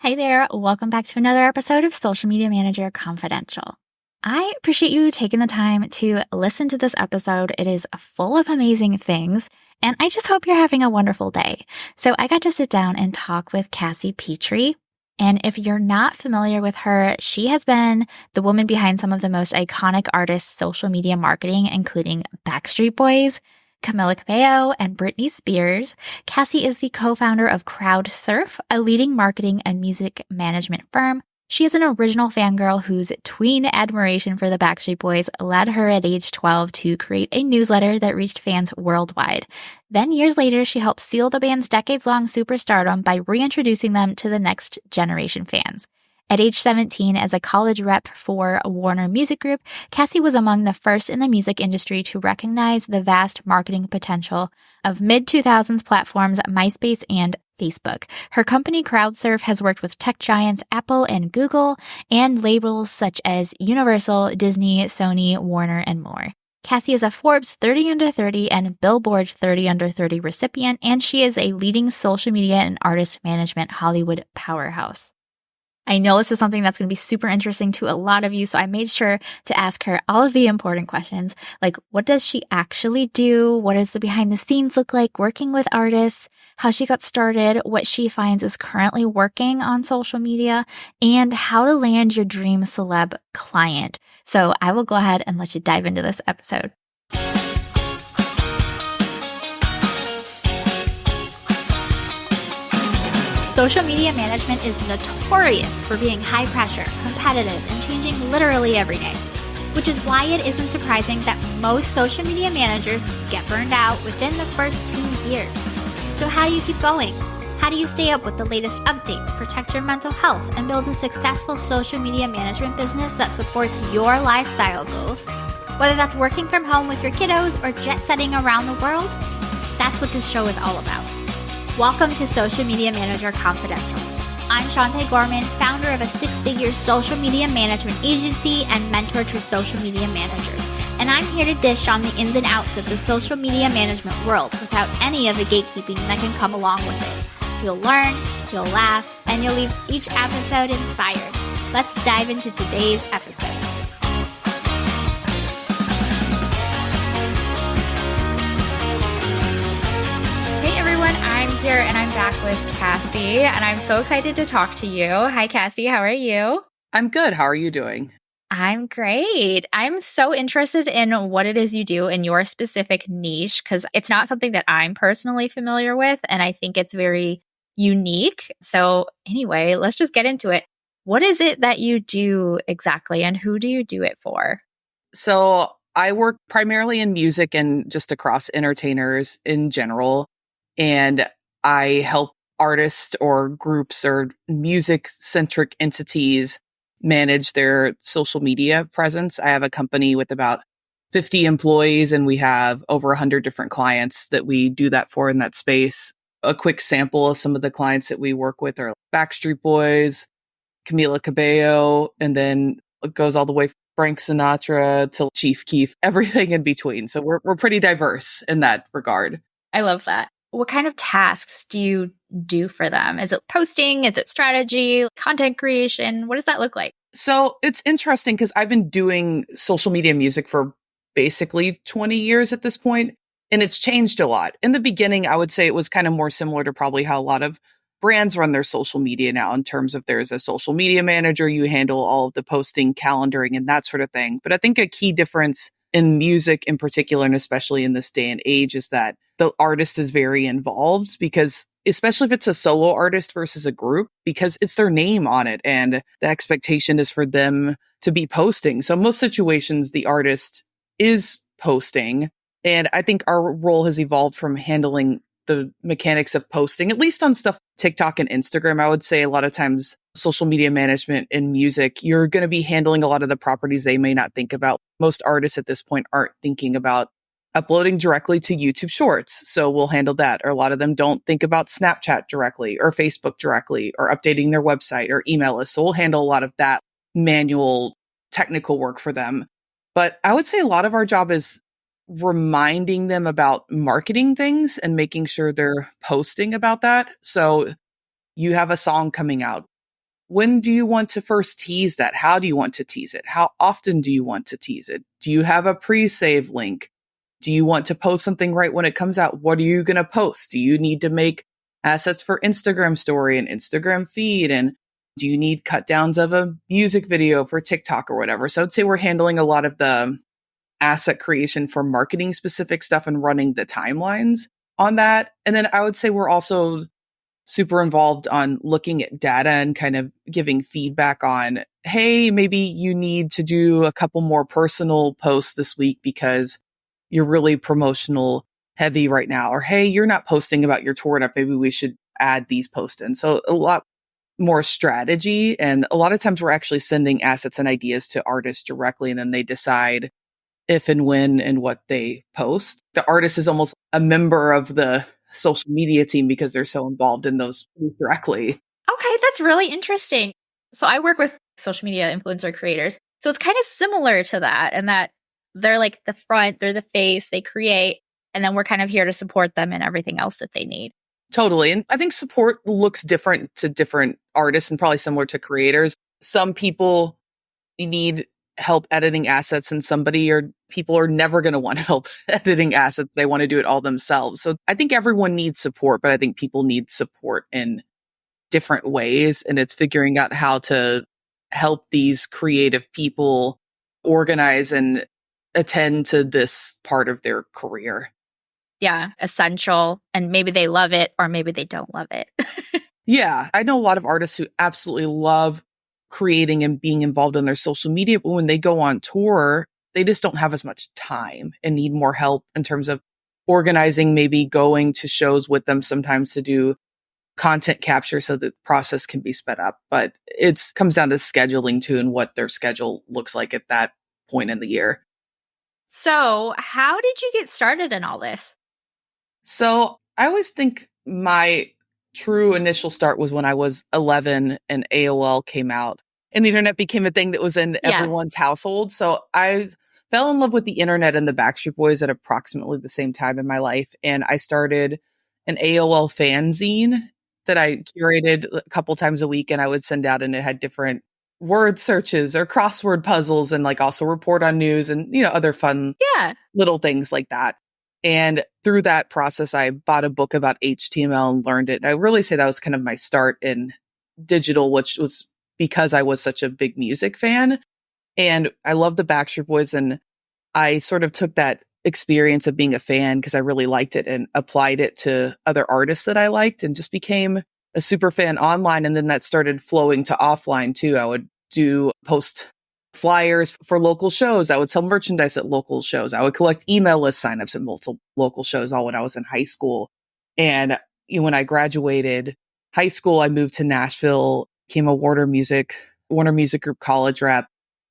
Hey there, welcome back to another episode of Social Media Manager Confidential. I appreciate you taking the time to listen to this episode. It is full of amazing things, and I just hope you're having a wonderful day. So I got to sit down and talk with Cassie Petrey. And if you're not familiar with her, she has been the woman behind some of the most iconic artists' social media marketing, including Backstreet Boys, Camila Cabello, and Britney Spears. Cassie is the co-founder of CrowdSurf, a leading marketing and music management firm. She is an original fangirl whose tween admiration for the Backstreet Boys led her at age 12 to create a newsletter that reached fans worldwide. Then years later, she helped seal the band's decades-long superstardom by reintroducing them to the next generation fans. At age 17, as a college rep for Warner Music Group, Cassie was among the first in the music industry to recognize the vast marketing potential of mid-2000s platforms MySpace and Facebook. Her company CrowdSurf has worked with tech giants Apple and Google and labels such as Universal, Disney, Sony, Warner, and more. Cassie is a Forbes 30 Under 30 and Billboard 30 Under 30 recipient, and she is a leading social media and artist management Hollywood powerhouse. I know this is something that's going to be super interesting to a lot of you, so I made sure to ask her all of the important questions, like what does she actually do? What does the behind the scenes look like working with artists? How she got started, what she finds is currently working on social media, and how to land your dream celeb client. So I will go ahead and let you dive into this episode. Social media management is notorious for being high pressure, competitive, and changing literally every day, which is why it isn't surprising that most social media managers get burned out within the first 2 years. So how do you keep going? How do you stay up with the latest updates, protect your mental health, and build a successful social media management business that supports your lifestyle goals? Whether that's working from home with your kiddos or jet setting around the world, that's what this show is all about. Welcome to Social Media Manager Confidential. I'm Shantae Gorman, founder of a six-figure social media management agency and mentor to social media managers. And I'm here to dish on the ins and outs of the social media management world without any of the gatekeeping that can come along with it. You'll learn, you'll laugh, and you'll leave each episode inspired. Let's dive into today's episode. I'm here and I'm back with Cassie, and I'm so excited to talk to you. Hi, Cassie. How are you? I'm good. How are you doing? I'm great. I'm so interested in what it is you do in your specific niche because it's not something that I'm personally familiar with, and I think it's very unique. So anyway, let's just get into it. What is it that you do exactly, and who do you do it for? So I work primarily in music and just across entertainers in general. And I help artists or groups or music-centric entities manage their social media presence. I have a company with about 50 employees, and we have over 100 different clients that we do that for in that space. A quick sample of some of the clients that we work with are Backstreet Boys, Camila Cabello, and then it goes all the way from Frank Sinatra to Chief Keef, everything in between. So we're pretty diverse in that regard. I love that. What kind of tasks do you do for them? Is it posting? Is it strategy, content creation? What does that look like? So it's interesting because I've been doing social media music for basically 20 years at this point, and it's changed a lot. In the beginning, I would say it was kind of more similar to probably how a lot of brands run their social media now in terms of there's a social media manager, you handle all of the posting, calendaring, and that sort of thing. But I think a key difference in music in particular, and especially in this day and age, is that the artist is very involved because especially if it's a solo artist versus a group, because it's their name on it and the expectation is for them to be posting. So most situations, the artist is posting. And I think our role has evolved from handling the mechanics of posting, at least on stuff TikTok and Instagram. I would say a lot of times social media management in music, you're going to be handling a lot of the properties they may not think about. Most artists at this point aren't thinking about uploading directly to YouTube Shorts. So we'll handle that. Or a lot of them don't think about Snapchat directly or Facebook directly or updating their website or email list. So we'll handle a lot of that manual technical work for them. But I would say a lot of our job is reminding them about marketing things and making sure they're posting about that. So you have a song coming out. when do you want to first tease that? How do you want to tease it? How often do you want to tease it? Do you have a pre-save link? Do you want to post something right when it comes out? What are you going to post? Do you need to make assets for Instagram story and Instagram feed? And do you need cut downs of a music video for TikTok or whatever? So I'd say we're handling a lot of the asset creation for marketing specific stuff and running the timelines on that. And then I would say we're also super involved on looking at data and kind of giving feedback on, hey, maybe you need to do a couple more personal posts this week because you're really promotional heavy right now. Or, hey, you're not posting about your tour enough. Maybe we should add these posts in. So a lot more strategy. And a lot of times we're actually sending assets and ideas to artists directly, and then they decide if and when and what they post. The artist is almost a member of the social media team because they're so involved in those directly. Okay, that's really interesting. So I work with social media influencer creators. So it's kind of similar to that, and that they're like the front, they're the face, they create, and then we're kind of here to support them and everything else that they need. Totally. And I think support looks different to different artists and probably similar to creators. Some people need help editing assets, and people are never going to want help editing assets. They want to do it all themselves. So I think everyone needs support, but I think people need support in different ways. And it's figuring out how to help these creative people organize and attend to this part of their career. Yeah, essential. And maybe they love it or maybe they don't love it. Yeah, I know a lot of artists who absolutely love creating and being involved in their social media, but when they go on tour, they just don't have as much time and need more help in terms of organizing, maybe going to shows with them sometimes to do content capture so that the process can be sped up. But it comes down to scheduling too and what their schedule looks like at that point in the year. So how did you get started in all this? So I always think my true initial start was when I was 11 and AOL came out and the internet became a thing that was in everyone's household. So I fell in love with the internet and the Backstreet Boys at approximately the same time in my life. And I started an AOL fanzine that I curated a couple times a week, and I would send out, and it had different word searches or crossword puzzles and like also report on news and, other fun little things like that. And through that process, I bought a book about HTML and learned it. And I really say that was kind of my start in digital, which was because I was such a big music fan. And I love the Backstreet Boys. And I sort of took that experience of being a fan because I really liked it and applied it to other artists that I liked and just became a super fan online. And then that started flowing to offline too. I would post flyers for local shows. I would sell merchandise at local shows. I would collect email list signups at multiple local shows all when I was in high school. And when I graduated high school, I moved to Nashville, became a Warner Music Group college rep,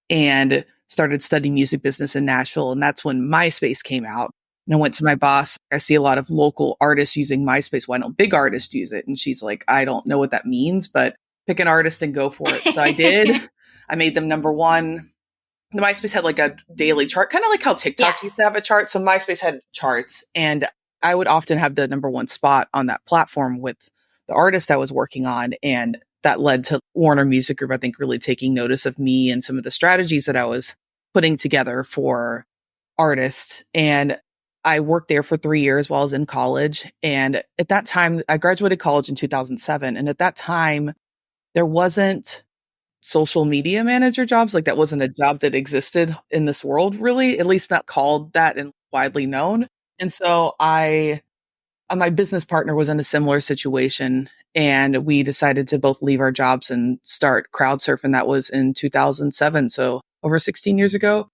and started studying music business in Nashville. And that's when MySpace came out. And I went to my boss. I see a lot of local artists using MySpace. Why don't big artists use it? And she's like, I don't know what that means, but pick an artist and go for it. So I did. I made them number one. The MySpace had like a daily chart, kind of like how TikTok used to have a chart. So MySpace had charts, and I would often have the number one spot on that platform with the artist I was working on. And that led to Warner Music Group, I think, really taking notice of me and some of the strategies that I was putting together for artists. And I worked there for 3 years while I was in college. And at that time, I graduated college in 2007. And at that time, there wasn't social media manager jobs. Like that wasn't a job that existed in this world, really, at least not called that and widely known. And so my business partner was in a similar situation, and we decided to both leave our jobs and start CrowdSurf. And that was in 2007. So over 16 years ago.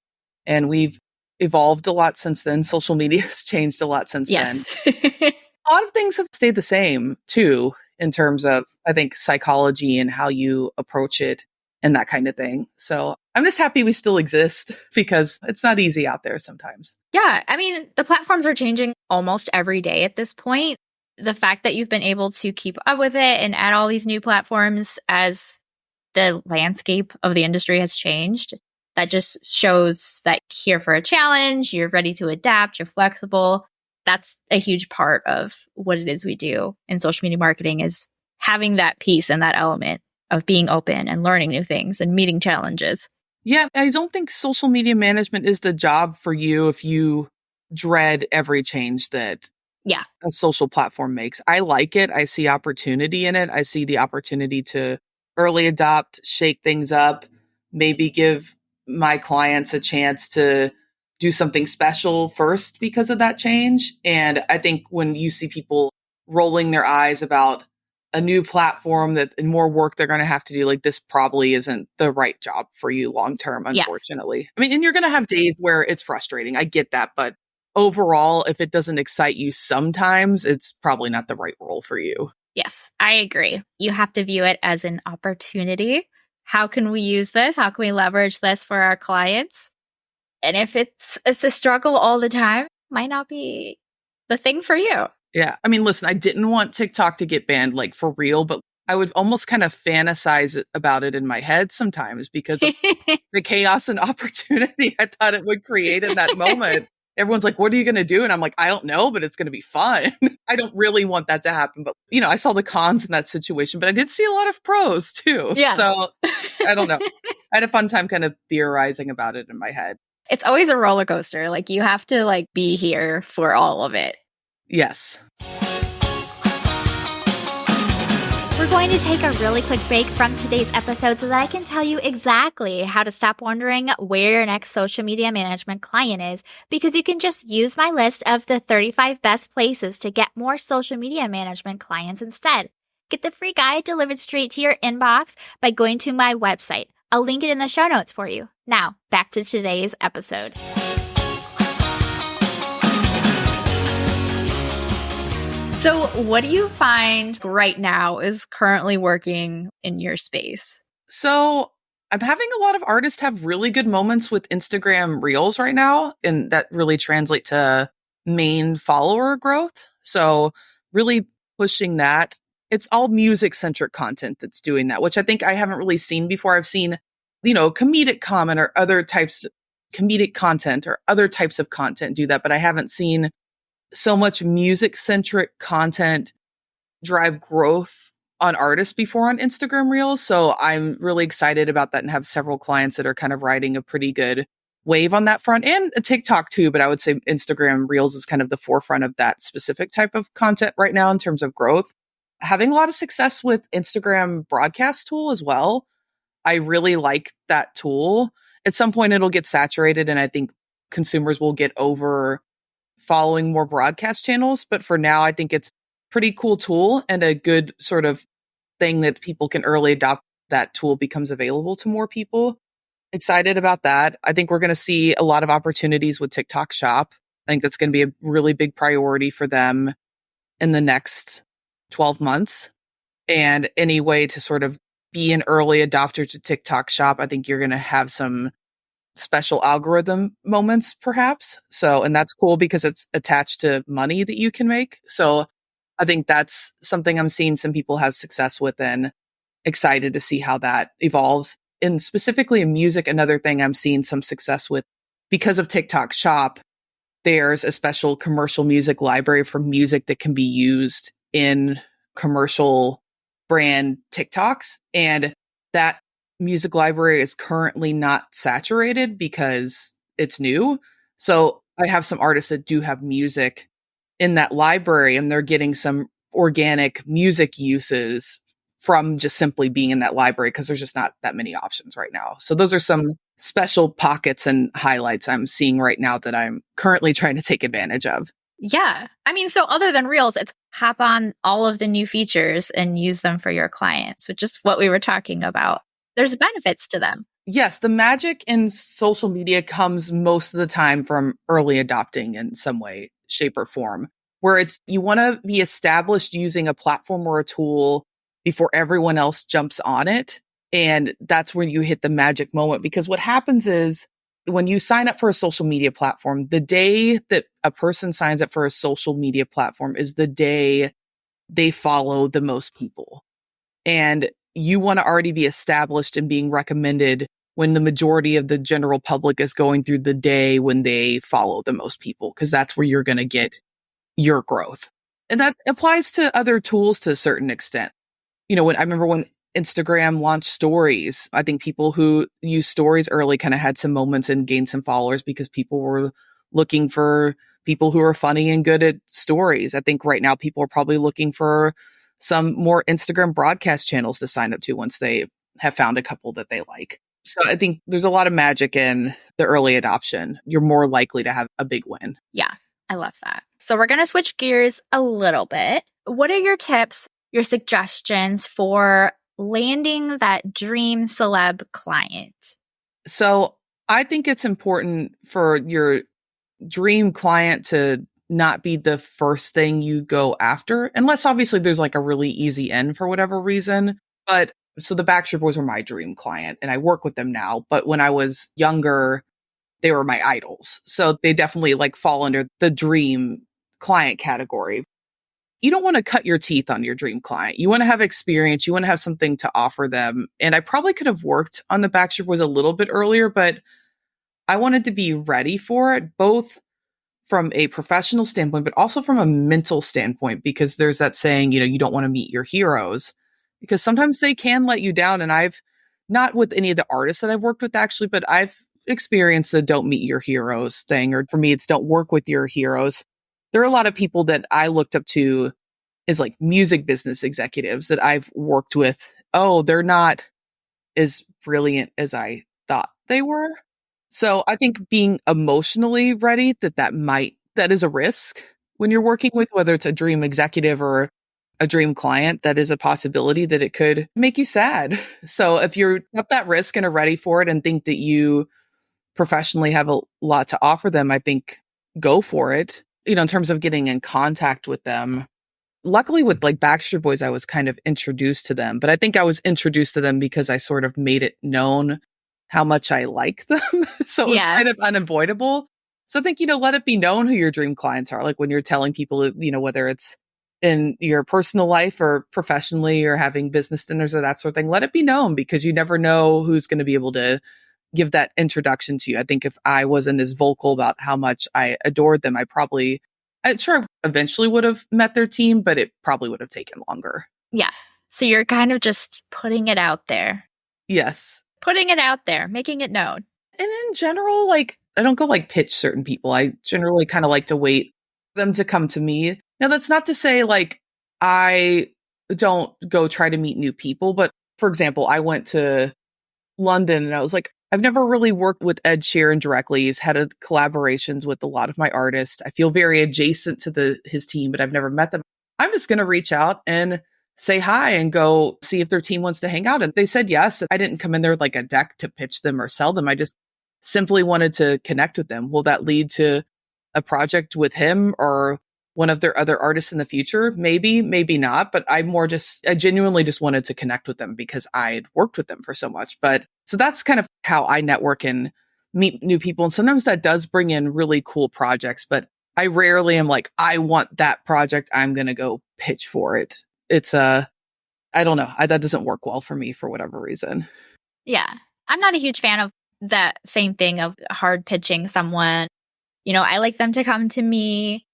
And we've evolved a lot since then. Social media has changed a lot since then. A lot of things have stayed the same too, in terms of, I think, psychology and how you approach it and that kind of thing. So I'm just happy we still exist because it's not easy out there sometimes. Yeah. I mean, the platforms are changing almost every day at this point. The fact that you've been able to keep up with it and add all these new platforms as the landscape of the industry has changed, that just shows that you're here for a challenge, you're ready to adapt, you're flexible. That's a huge part of what it is we do in social media marketing, is having that piece and that element of being open and learning new things and meeting challenges. Yeah, I don't think social media management is the job for you if you dread every change that Yeah. a social platform makes. I like it. I see opportunity in it. I see the opportunity to early adopt, shake things up, maybe give my clients a chance to do something special first because of that change. And I think when you see people rolling their eyes about a new platform that and more work they're going to have to do, like this probably isn't the right job for you long term, Yeah. unfortunately. I mean, and you're going to have days where it's frustrating. I get that. But overall, if it doesn't excite you sometimes, it's probably not the right role for you. Yes, I agree. You have to view it as an opportunity. How can we use this? How can we leverage this for our clients? And if it's a struggle all the time, might not be the thing for you. Yeah. I mean, listen, I didn't want TikTok to get banned, like for real, but I would almost kind of fantasize about it in my head sometimes because of the chaos and opportunity I thought it would create in that moment. Everyone's like, what are you going to do? And I'm like, I don't know, but it's going to be fun. I don't really want that to happen. But, I saw the cons in that situation, but I did see a lot of pros too. Yeah. So I don't know. I had a fun time kind of theorizing about it in my head. It's always a roller coaster. Like you have to be here for all of it. Yes. We're going to take a really quick break from today's episode so that I can tell you exactly how to stop wondering where your next social media management client is, because you can just use my list of the 35 best places to get more social media management clients instead. Get the free guide delivered straight to your inbox by going to my website. I'll link it in the show notes for you. Now, back to today's episode. So what do you find right now is currently working in your space? So I'm having a lot of artists have really good moments with Instagram Reels right now, and that really translate to main follower growth. So really pushing that. It's all music-centric content that's doing that, which I think I haven't really seen before. I've seen, comedic comment or other types, comedic content or other types of content do that, but I haven't seen so much music-centric content drive growth on artists before on Instagram Reels. So I'm really excited about that and have several clients that are kind of riding a pretty good wave on that front, and a TikTok too. But I would say Instagram Reels is kind of the forefront of that specific type of content right now in terms of growth. Having a lot of success with Instagram broadcast tool as well. I really like that tool. At some point it'll get saturated and I think consumers will get over following more broadcast channels. But for now, I think it's a pretty cool tool and a good sort of thing that people can early adopt. That tool becomes available to more people. Excited about that. I think we're going to see a lot of opportunities with TikTok Shop. I think that's going to be a really big priority for them in the next 12 months. And any way to sort of be an early adopter to TikTok Shop, I think you're going to have some special algorithm moments perhaps. So, and that's cool because it's attached to money that you can make. So I think that's something I'm seeing some people have success with and excited to see how that evolves. And specifically in music, another thing I'm seeing some success with because of TikTok Shop, there's a special commercial music library for music that can be used in commercial brand TikToks. And that music library is currently not saturated because it's new. So I have some artists that do have music in that library and they're getting some organic music uses from just simply being in that library because there's just not that many options right now. So those are some special pockets and highlights I'm seeing right now that I'm currently trying to take advantage of. Yeah. I mean, so other than Reels, it's hop on all of the new features and use them for your clients, which is what we were talking about. There's benefits to them. Yes, the magic in social media comes most of the time from early adopting in some way, shape, or form, where it's you want to be established using a platform or a tool before everyone else jumps on it. And that's where you hit the magic moment. Because what happens is when you sign up for a social media platform, the day that a person signs up for a social media platform is the day they follow the most people. And you want to already be established and being recommended when the majority of the general public is going through the day when they follow the most people, because that's where you're going to get your growth. And that applies to other tools to a certain extent. When I remember when Instagram launched stories. I think people who used stories early kind of had some moments and gained some followers because people were looking for people who are funny and good at stories. I think right now people are probably looking for some more Instagram broadcast channels to sign up to once they have found a couple that they like. So I think there's a lot of magic in the early adoption. You're more likely to have a big win. Yeah, I love that. So we're going to switch gears a little bit. What are your tips, your suggestions for landing that dream celeb client? So I think it's important for your dream client to not be the first thing you go after, unless obviously there's like a really easy end for whatever reason. But so the Backstreet Boys were my dream client and I work with them now. But when I was younger, they were my idols. So they definitely like fall under the dream client category. You don't want to cut your teeth on your dream client. You want to have experience. You want to have something to offer them. And I probably could have worked on the Backstreet Boys a little bit earlier, but I wanted to be ready for it, both from a professional standpoint, but also from a mental standpoint, because there's that saying, you don't want to meet your heroes because sometimes they can let you down. And I've not with any of the artists that I've worked with actually, but I've experienced the don't meet your heroes thing. Or for me, it's don't work with your heroes. There are a lot of people that I looked up to as like music business executives that I've worked with. Oh, they're not as brilliant as I thought they were. So I think being emotionally ready that is a risk when you're working with, whether it's a dream executive or a dream client, that is a possibility that it could make you sad. So if you're up that risk and are ready for it and think that you professionally have a lot to offer them, I think go for it. In terms of getting in contact with them. Luckily with like Backstreet Boys, I was kind of introduced to them, but I think I was introduced to them because I sort of made it known how much I like them. So it was kind of unavoidable. So I think, let it be known who your dream clients are. Like when you're telling people, whether it's in your personal life or professionally or having business dinners or that sort of thing, let it be known because you never know who's going to be able to give that introduction to you. I think if I wasn't as vocal about how much I adored them, I'm sure eventually would have met their team, but it probably would have taken longer. Yeah. So you're kind of just putting it out there. Yes. Putting it out there, making it known. And in general, like, I don't go like pitch certain people. I generally kind of like to wait for them to come to me. Now, that's not to say like I don't go try to meet new people. But for example, I went to London and I was like, I've never really worked with Ed Sheeran directly. He's had collaborations with a lot of my artists. I feel very adjacent to his team, but I've never met them. I'm just going to reach out and say hi and go see if their team wants to hang out. And they said yes. I didn't come in there with like a deck to pitch them or sell them. I just simply wanted to connect with them. Will that lead to a project with him or one of their other artists in the future? Maybe, maybe not. But I genuinely just wanted to connect with them because I'd worked with them for so much. But so that's kind of how I network and meet new people. And sometimes that does bring in really cool projects, but I rarely am like, I want that project. I'm going to go pitch for it. It's I don't know. That doesn't work well for me for whatever reason. Yeah. I'm not a huge fan of that same thing of hard pitching someone. I like them to come to me.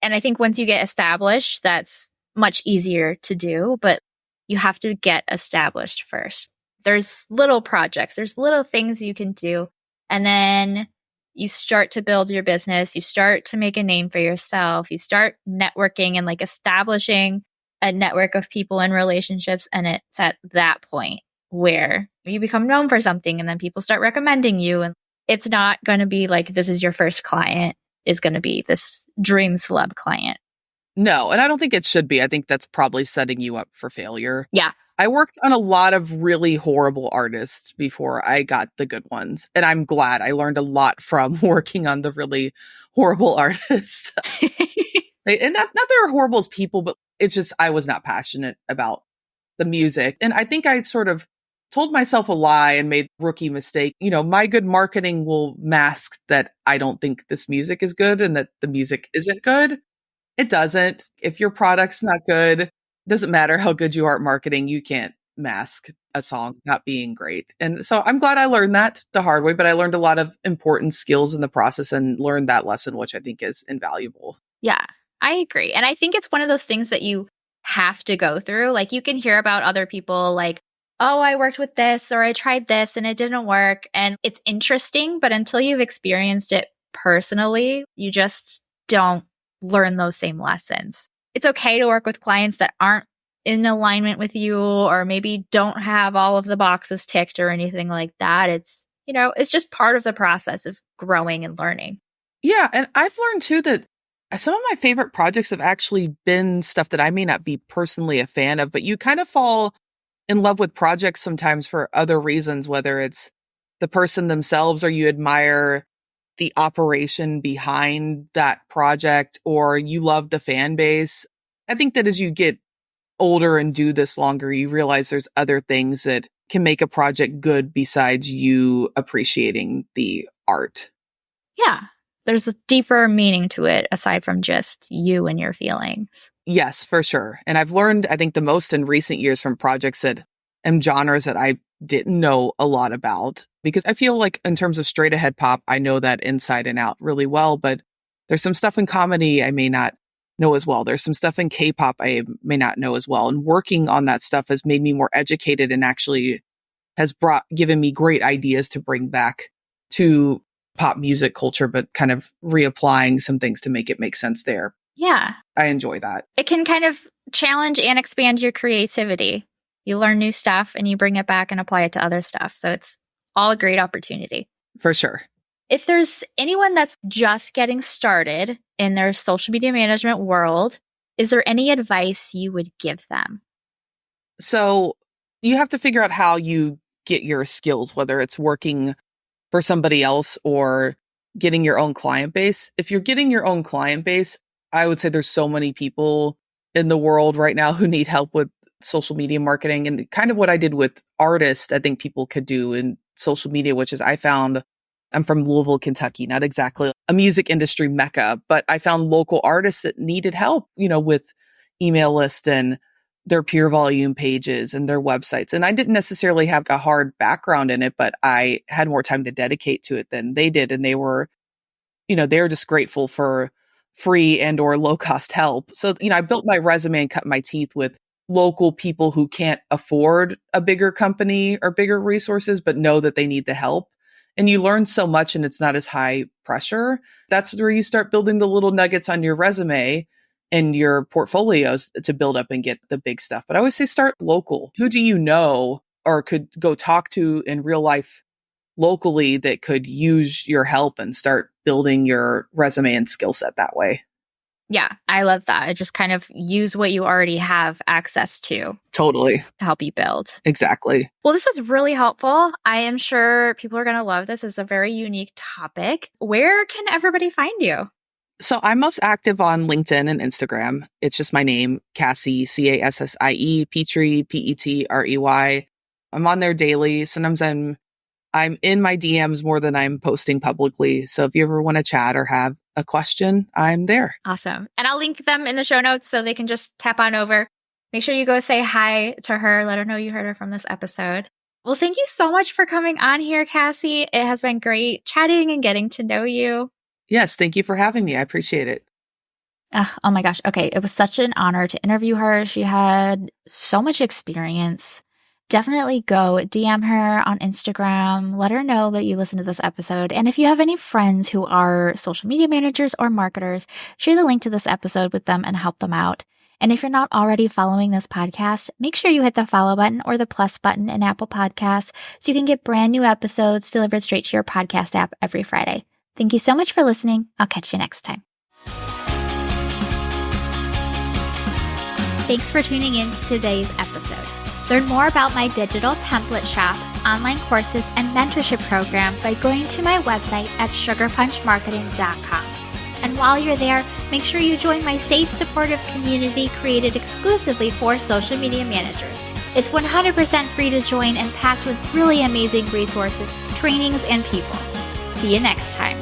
And I think once you get established, that's much easier to do, but you have to get established first. There's little projects, there's little things you can do. And then you start to build your business. You start to make a name for yourself. You start networking and like establishing a network of people and relationships. And it's at that point where you become known for something and then people start recommending you. And it's not going to be like, this is your first client, is going to be this dream celeb client. No, and I don't think it should be. I think that's probably setting you up for failure. Yeah. I worked on a lot of really horrible artists before I got the good ones. And I'm glad I learned a lot from working on the really horrible artists. And not they're horrible as people, but it's just I was not passionate about the music. And I think I sort of told myself a lie and made a rookie mistake. My good marketing will mask that I don't think this music is good and that the music isn't good. It doesn't. If your product's not good, it doesn't matter how good you are at marketing. You can't mask a song not being great. And so I'm glad I learned that the hard way, but I learned a lot of important skills in the process and learned that lesson, which I think is invaluable. Yeah, I agree. And I think it's one of those things that you have to go through. Like you can hear about other people like, oh, I worked with this or I tried this and it didn't work. And it's interesting, but until you've experienced it personally, you just don't learn those same lessons. It's okay to work with clients that aren't in alignment with you or maybe don't have all of the boxes ticked or anything like that. It's, it's just part of the process of growing and learning. Yeah. And I've learned too that some of my favorite projects have actually been stuff that I may not be personally a fan of, but you kind of fall in love with projects sometimes for other reasons, whether it's the person themselves or you admire the operation behind that project or you love the fan base. I think that as you get older and do this longer, you realize there's other things that can make a project good besides you appreciating the art. Yeah. There's a deeper meaning to it aside from just you and your feelings. Yes, for sure. And I've learned, I think, the most in recent years from projects that genres that I didn't know a lot about, because I feel like in terms of straight ahead pop, I know that inside and out really well, but there's some stuff in comedy I may not know as well. There's some stuff in K-pop I may not know as well. And working on that stuff has made me more educated and actually has given me great ideas to bring back to pop music culture, but kind of reapplying some things to make it make sense there. Yeah. I enjoy that. It can kind of challenge and expand your creativity. You learn new stuff and you bring it back and apply it to other stuff. So it's all a great opportunity. For sure. If there's anyone that's just getting started in their social media management world, is there any advice you would give them? So you have to figure out how you get your skills, whether it's working for somebody else or getting your own client base. If you're getting your own client base, I would say there's so many people in the world right now who need help with social media marketing. And kind of what I did with artists, I think people could do in social media, which is I'm from Louisville, Kentucky, not exactly a music industry mecca, but I found local artists that needed help, with email lists and their peer volume pages and their websites. And I didn't necessarily have a hard background in it, but I had more time to dedicate to it than they did. And they were just grateful for free and or low cost help. So, I built my resume and cut my teeth with local people who can't afford a bigger company or bigger resources, but know that they need the help. And you learn so much and it's not as high pressure. That's where you start building the little nuggets on your resume and your portfolios to build up and get the big stuff. But I always say start local. Who do you know or could go talk to in real life locally that could use your help and start building your resume and skill set that way? Yeah, I love that. I just kind of use what you already have access to. Totally. To help you build. Exactly. Well, this was really helpful. I am sure people are going to love this. It's a very unique topic. Where can everybody find you? So I'm most active on LinkedIn and Instagram. It's just my name, Cassie, Cassie, Petrey, Petrey. I'm on there daily. Sometimes I'm in my DMs more than I'm posting publicly. So if you ever want to chat or have a question, I'm there. Awesome. And I'll link them in the show notes so they can just tap on over. Make sure you go say hi to her. Let her know you heard her from this episode. Well, thank you so much for coming on here, Cassie. It has been great chatting and getting to know you. Yes, thank you for having me. I appreciate it. Oh my gosh. Okay. It was such an honor to interview her. She had so much experience. Definitely go DM her on Instagram. Let her know that you listened to this episode. And if you have any friends who are social media managers or marketers, share the link to this episode with them and help them out. And if you're not already following this podcast, make sure you hit the follow button or the plus button in Apple Podcasts so you can get brand new episodes delivered straight to your podcast app every Friday. Thank you so much for listening. I'll catch you next time. Thanks for tuning in to today's episode. Learn more about my digital template shop, online courses, and mentorship program by going to my website at sugarpunchmarketing.com. And while you're there, make sure you join my safe, supportive community created exclusively for social media managers. It's 100% free to join and packed with really amazing resources, trainings, and people. See you next time.